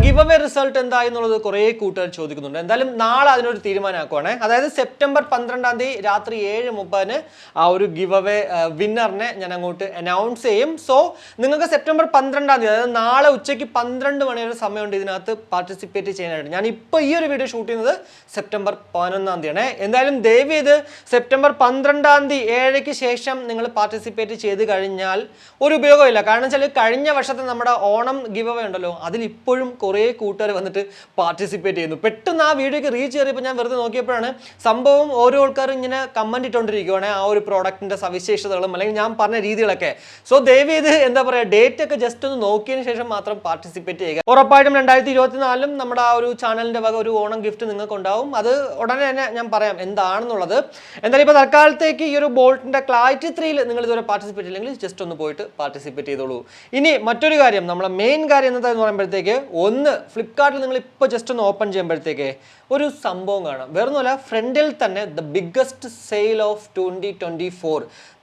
Give away result എന്തായി എന്നുള്ളത് കുറേ കൂട്ടുകാർ ചോദിക്കുന്നുണ്ട്. എന്തായാലും നാളെ അതിനൊരു തീരുമാനമാക്കുവാണ്. അതായത് സെപ്റ്റംബർ 12 രാത്രി 7:30 ആ ഒരു ഗിവ് അവേ വിന്നറിനെ ഞാൻ അങ്ങോട്ട് അനൗൺസ് ചെയ്യും. സോ നിങ്ങൾക്ക് സെപ്റ്റംബർ 12 അതായത് നാളെ ഉച്ചയ്ക്ക് 12 മണി വരെ സമയമുണ്ട് ഇതിനകത്ത് പാർട്ടിസിപ്പേറ്റ് ചെയ്യാനായിട്ട്. ഞാൻ ഇപ്പോൾ ഈ ഒരു വീഡിയോ ഷൂട്ട് ചെയ്യുന്നത് സെപ്റ്റംബർ 11 എന്തായാലും ദയവ് ചെയ്ത് സെപ്റ്റംബർ 12 7:00 ശേഷം നിങ്ങൾ പാർട്ടിസിപ്പേറ്റ് ചെയ്ത് കഴിഞ്ഞാൽ ഒരു ഉപയോഗമില്ല. കാരണം വെച്ചാൽ കഴിഞ്ഞ വർഷത്തെ നമ്മുടെ ഓണം ഗിവ് അവേ ഉണ്ടല്ലോ, അതിൽ ഇപ്പോഴും കുറേ കൂട്ടുകാർ വന്നിട്ട് പാർട്ടിസിപ്പേറ്റ് ചെയ്യുന്നു. പെട്ടെന്ന് ആ വീഡിയോക്ക് റീച്ച് കയറിയപ്പോൾ ഞാൻ വെറുതെ നോക്കിയപ്പോഴാണ് സംഭവം ഓരോ ആൾക്കാരും ഇങ്ങനെ കമന്റ് ഇട്ടുകൊണ്ടിരിക്കുകയാണ് ആ ഒരു പ്രോഡക്റ്റിന്റെ സവിശേഷതകളും അല്ലെങ്കിൽ ഞാൻ പറഞ്ഞ രീതികളൊക്കെ. സോ ദയവ് ചെയ്ത് എന്താ പറയുക, ഡേറ്റ് ഒക്കെ ജസ്റ്റ് ഒന്ന് നോക്കിയതിന് ശേഷം മാത്രം പാർട്ടിസിപ്പേറ്റ് ചെയ്യുക. ഉറപ്പായിട്ടും 2024 നമ്മുടെ ആ ഒരു ചാനലിന്റെ വക ഒരു ഓണം ഗിഫ്റ്റ് നിങ്ങൾക്ക് ഉണ്ടാവും. അത് ഉടനെ തന്നെ ഞാൻ പറയാം എന്താണെന്നുള്ളത്. എന്തായാലും ഇപ്പോൾ തൽക്കാലത്തേക്ക് ഈ ഒരു ബോൾട്ടിന്റെ ക്ലാരിറ്റി 3 നിങ്ങൾ ഇതുവരെ പാർട്ടിസിപ്പേറ്റ് ഇല്ലെങ്കിൽ ജസ്റ്റ് ഒന്ന് പോയിട്ട് പാർട്ടിസിപ്പേറ്റ് ചെയ്തോളൂ. ഇനി മറ്റൊരു കാര്യം, നമ്മളെ മെയിൻ കാര്യം എന്താണെന്ന് പറയുമ്പോഴത്തേക്ക്, ഒന്ന് ഫ്ലിപ്കാർട്ടിൽ നിങ്ങൾ ഇപ്പോൾ ജസ്റ്റ് ഒന്ന് ഓപ്പൺ ചെയ്യുമ്പോഴത്തേക്ക് ഒരു സംഭവം കാണാം. വേറൊന്നുമല്ല, ഫ്രണ്ടിൽ തന്നെ the biggest sale of 2024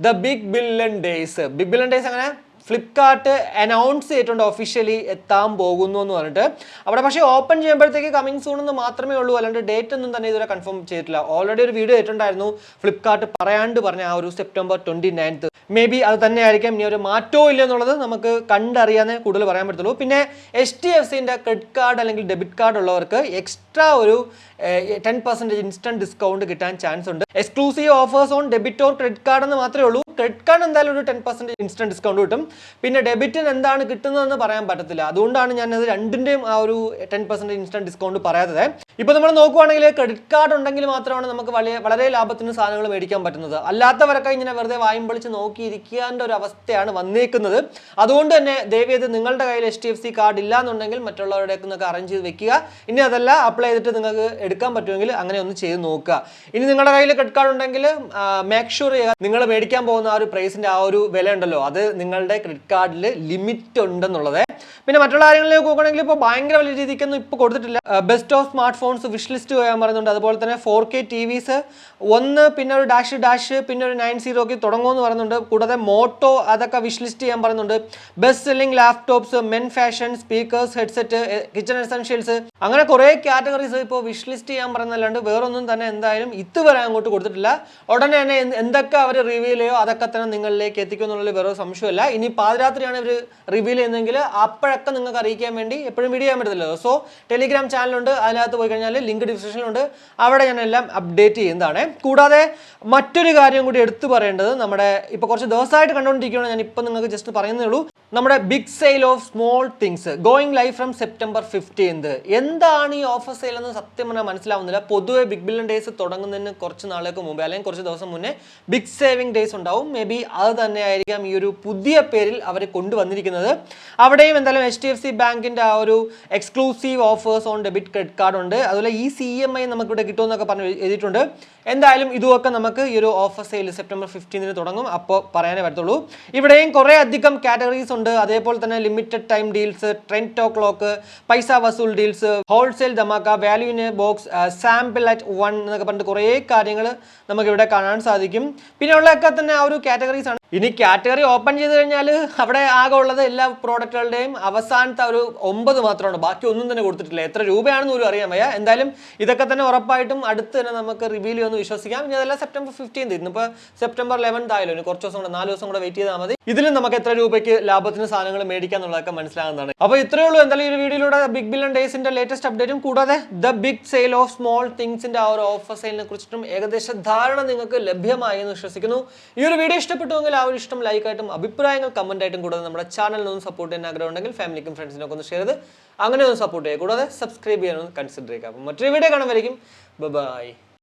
the big billion days. Big billion days അങ്ങനെ ഫ്ലിപ്കാർട്ട് അനൗൺസ് ചെയ്തിട്ടുണ്ട് ഒഫീഷ്യലി എത്താൻ പോകുന്നു എന്ന് പറഞ്ഞിട്ട്. അവിടെ പക്ഷേ ഓപ്പൺ ചെയ്യുമ്പോഴത്തേക്ക് കമ്മിങ് സൂൺ എന്ന് മാത്രമേ ഉള്ളൂ, അല്ലാണ്ട് ഡേറ്റ് ഒന്നും തന്നെ ഇതുവരെ കൺഫേം ചെയ്തിട്ടില്ല. ഓൾറെഡി ഒരു വീഡിയോ ആയിട്ടുണ്ടായിരുന്നു ഫ്ലിപ്കാർട്ട് പറയാണ്ട് പറഞ്ഞ ആ ഒരു സെപ്റ്റംബർ 29. മേ ബി അത് തന്നെ ആയിരിക്കാം. ഇനി ഒരു മാറ്റവും ഇല്ല എന്നുള്ളത് നമുക്ക് കണ്ടറിയാനേ കൂടുതൽ പറയാൻ പറ്റത്തുള്ളൂ. പിന്നെ HDFCന്റെ ക്രെഡിറ്റ് കാർഡ് അല്ലെങ്കിൽ ഡെബിറ്റ് കാർഡ് ഉള്ളവർക്ക് എക്സ്ട്രാ ഒരു 10% ഇൻസ്റ്റന്റ് ഡിസ്കൗണ്ട് കിട്ടാൻ ചാൻസ് ഉണ്ട്. Exclusive offers on debit or credit card എന്ന് മാത്രമേ ഉള്ളൂ. ക്രെഡിറ്റ് കാർഡ് എന്തായാലും ഒരു 10% ഇൻസ്റ്റന്റ് ഡിസ്കൗണ്ട് കിട്ടും. പിന്നെ ഡെബിറ്റിന് എന്താണ് കിട്ടുന്നതെന്ന് പറയാൻ പറ്റത്തില്ല. അതുകൊണ്ടാണ് ഞാനത് രണ്ടിൻ്റെയും ആ ഒരു 10% ഇൻസ്റ്റന്റ് ഡിസ്കൗണ്ട് പറയാത്തത്. ഇപ്പോൾ നമ്മൾ നോക്കുവാണെങ്കിൽ ക്രെഡിറ്റ് കാർഡ് ഉണ്ടെങ്കിൽ മാത്രമാണ് നമുക്ക് വളരെ ലാഭത്തിന് സാധനങ്ങൾ മേടിക്കാൻ പറ്റുന്നത്. അല്ലാത്തവരൊക്കെ ഇങ്ങനെ വെറുതെ വായും പൊളിച്ച് നോക്കിയിരിക്കേണ്ട ഒരു അവസ്ഥയാണ് വന്നേക്കുന്നത്. അതുകൊണ്ട് തന്നെ ദയവ് ചെയ്ത് നിങ്ങളുടെ കയ്യിൽ HDFC കാർഡ് ഇല്ല എന്നുണ്ടെങ്കിൽ മറ്റുള്ളവരുടെ ഒക്കെ അറേഞ്ച് ചെയ്ത് വെക്കുക. ഇനി അതല്ല അപ്ലൈ ചെയ്തിട്ട് നിങ്ങൾക്ക് എടുക്കാൻ പറ്റുമെങ്കിൽ അങ്ങനെ ഒന്ന് ചെയ്ത് നോക്കുക. ഇനി നിങ്ങളുടെ കയ്യിൽ ക്രെഡിറ്റ് കാർഡ് ഉണ്ടെങ്കിൽ മേക്ക് ഷുവർ ചെയ്യുക നിങ്ങൾ മേടിക്കാൻ പോകുന്ന ആ ഒരു പ്രൈസിന്റെ ആ ഒരു വില ഉണ്ടല്ലോ, അത് നിങ്ങളുടെ ക്രെഡിറ്റ് കാർഡിൽ ലിമിറ്റ് ഉണ്ടെന്നുള്ളത്. പിന്നെ മറ്റുള്ള കാര്യങ്ങളിലേക്ക് നോക്കുകയാണെങ്കിൽ ഇപ്പോൾ ഭയങ്കര വലിയ രീതിക്കൊന്നും ഇപ്പോൾ കൊടുത്തിട്ടില്ല. Best of smart phones wish list ചെയ്യാൻ പറയുന്നുണ്ട്. അതുപോലെ തന്നെ 4K TVs 1, പിന്നെ ഒരു ഡാഷ് പിന്നെ ഒരു 90 തുടങ്ങുമെന്ന് പറയുന്നുണ്ട്. കൂടാതെ മോട്ടോ അതൊക്കെ വിഷ് ലിസ്റ്റ് ചെയ്യാൻ പറയുന്നുണ്ട്. Best selling laptops, men fashion, speakers, headset, kitchen essentials, അങ്ങനെ കുറേ കാറ്റഗറീസ് ഇപ്പോൾ വിഷ് ലിസ്റ്റ് ചെയ്യാൻ പറയുന്നല്ലാണ്ട് വേറൊന്നും തന്നെ എന്തായാലും ഇതുവരെ അങ്ങോട്ട് കൊടുത്തിട്ടില്ല. ഉടനെ തന്നെ എന്തൊക്കെ അവർ റിവീൽ ചെയ്യോ അതൊക്കെ തന്നെ നിങ്ങളിലേക്ക് എത്തിക്കും എന്നുള്ളത് വേറെ സംശയമില്ല. ഇനി പാതിരാത്രിയാണ് ഇവർ റിവീൽ ചെയ്യുന്നതെങ്കിൽ അപ്പോഴൊക്കെ നിങ്ങൾക്ക് അറിയിക്കാൻ വേണ്ടി എപ്പോഴും വീഡിയോ ചെയ്യാൻ പറ്റത്തില്ലല്ലോ. സോ ടെലിഗ്രാം ചാനലുണ്ട്, അതിനകത്ത് പോയി കഴിഞ്ഞാൽ ലിങ്ക് ഡിസ്ക്രിപ്ഷനിലുണ്ട്, അവിടെ ഞാൻ എല്ലാം അപ്ഡേറ്റ് ചെയ്യുന്നതാണ്. കൂടാതെ മറ്റൊരു കാര്യം കൂടി എടുത്തു പറയേണ്ടത്, നമ്മുടെ ഇപ്പോൾ കുറച്ച് ദിവസമായിട്ട് കണ്ടുകൊണ്ടിരിക്കുകയാണ്, ഞാൻ ഇപ്പം നിങ്ങൾക്ക് ജസ്റ്റ് പറയുന്നേ ഉള്ളൂ, നമ്മുടെ big sale of small things going live from September 15. എന്താണ് ഈ ഓഫർ സെയിൽ എന്ന് സത്യം പറഞ്ഞാൽ മനസ്സിലാവുന്നില്ല. പൊതുവെ ബിഗ് ബില്യൺ ഡേയ്സ് തുടങ്ങുന്നതിന് കുറച്ച് നാളുകൾക്ക് മുമ്പേ അല്ലെങ്കിൽ കുറച്ച് ദിവസം മുന്നേ ബിഗ് സേവിംഗ് ഡേയ്സ് ഉണ്ടാവും. മേ ബി അത് തന്നെ ആയിരിക്കാം ഈ ഒരു പുതിയ പേരിൽ അവർ കൊണ്ടുവന്നിരിക്കുന്നത്. അവിടെയും എന്തായാലും HDFC ബാങ്കിന്റെ ആ ഒരു exclusive offers on debit credit card ഉണ്ട്. അതുപോലെ ഈ CMI നമുക്കിവിടെ കിട്ടുമെന്നൊക്കെ പറഞ്ഞ് എഴുതിയിട്ടുണ്ട്. എന്തായാലും ഇതുമൊക്കെ നമുക്ക് ഈ ഒരു ഓഫർ സെയിൽ സെപ്റ്റംബർ 15 തുടങ്ങും, അപ്പോൾ പറയാനേ പറ്റത്തുള്ളൂ. ഇവിടെയും കുറേ അധികം കാറ്റഗറീസ് ഉണ്ട്. അതേപോലെ തന്നെ limited time deals, trend o'clock, പൈസ വസൂൽ ഡീൽസ്, ഹോൾസെയിൽ ധമാക്ക, value in a box, sample at 1 എന്നൊക്കെ പറഞ്ഞിട്ട് കുറേ കാര്യങ്ങൾ നമുക്ക് ഇവിടെ കാണാൻ സാധിക്കും. പിന്നെ ഉള്ളതൊക്കെ തന്നെ ആ ഒരു കാറ്റഗറീസ് ആണ്. ഇനി കാറ്റഗറി ഓപ്പൺ ചെയ്ത് കഴിഞ്ഞാൽ അവിടെ ആകെ ഉള്ളത് എല്ലാ പ്രോഡക്റ്റുകളുടെയും അവസാനത്തെ ഒരു 9 മാത്രമാണ്, ബാക്കി ഒന്നും തന്നെ കൊടുത്തിട്ടില്ല. എത്ര രൂപയാണെന്ന് പോലും അറിയാൻ വയ്യ. എന്തായാലും ഇതൊക്കെ തന്നെ ഉറപ്പായിട്ടും അടുത്ത് തന്നെ നമുക്ക് റിവീൽ ചെയ്യുമെന്ന് വിശ്വസിക്കാം. ഇനി അതല്ല സെപ്റ്റംബർ 15 ഇന്നിപ്പോൾ സെപ്റ്റംബർ 11 ആയാലും ഇനി കുറച്ച് ദിവസം കൂടെ 4 ദിവസം കൂടെ വെയിറ്റ് ചെയ്താൽ മതി. ഇതിലും നമുക്ക് എത്ര രൂപയ്ക്ക് ലാഭത്തിന് സാധനങ്ങൾ മേടിക്കാം എന്നുള്ളതൊക്കെ മനസ്സിലാകുന്നതാണ്. അപ്പോൾ ഇത്രയേ ഉള്ളൂ. എന്തായാലും ഈ വീഡിയോയിലൂടെ ബിഗ് ബില്യൺ ഡേയ്സിന്റെ ലേറ്റസ്റ്റ് അപ്ഡേറ്റും കൂടാതെ the big sale of small തിങ്സിന്റെ ആ ഒരു ഓഫർ സെയിലിനെ കുറിച്ചിട്ടും ഏകദേശ ധാരണ നിങ്ങൾക്ക് ലഭ്യമായി എന്ന് വിശ്വസിക്കുന്നു. ഈ ഒരു വീഡിയോ ഇഷ്ടപ്പെട്ടുവെങ്കിൽ ആ ഒരു ഇഷ്ടം ലൈക്കായിട്ടും അഭിപ്രായങ്ങൾ കമന്റ് ആയിട്ടും കൂടാതെ നമ്മുടെ ചാനലിനൊന്ന് സപ്പോർട്ട് ചെയ്യാൻ ആഗ്രഹം ഉണ്ടെങ്കിൽ ഫാമിലിക്കും ഫ്രണ്ട്സിനൊക്കെ ഒന്ന് ഷെയർ ചെയ്ത് അങ്ങനെ ഒന്ന് സപ്പോർട്ട് ചെയ്യുക. കൂടാതെ സബ്സ്ക്രൈബ് ചെയ്യാനൊന്ന് കൺസിഡർ ചെയ്യുക. അപ്പോൾ മറ്റൊരു വീഡിയോ കാണുമായിരിക്കും. ബൈ.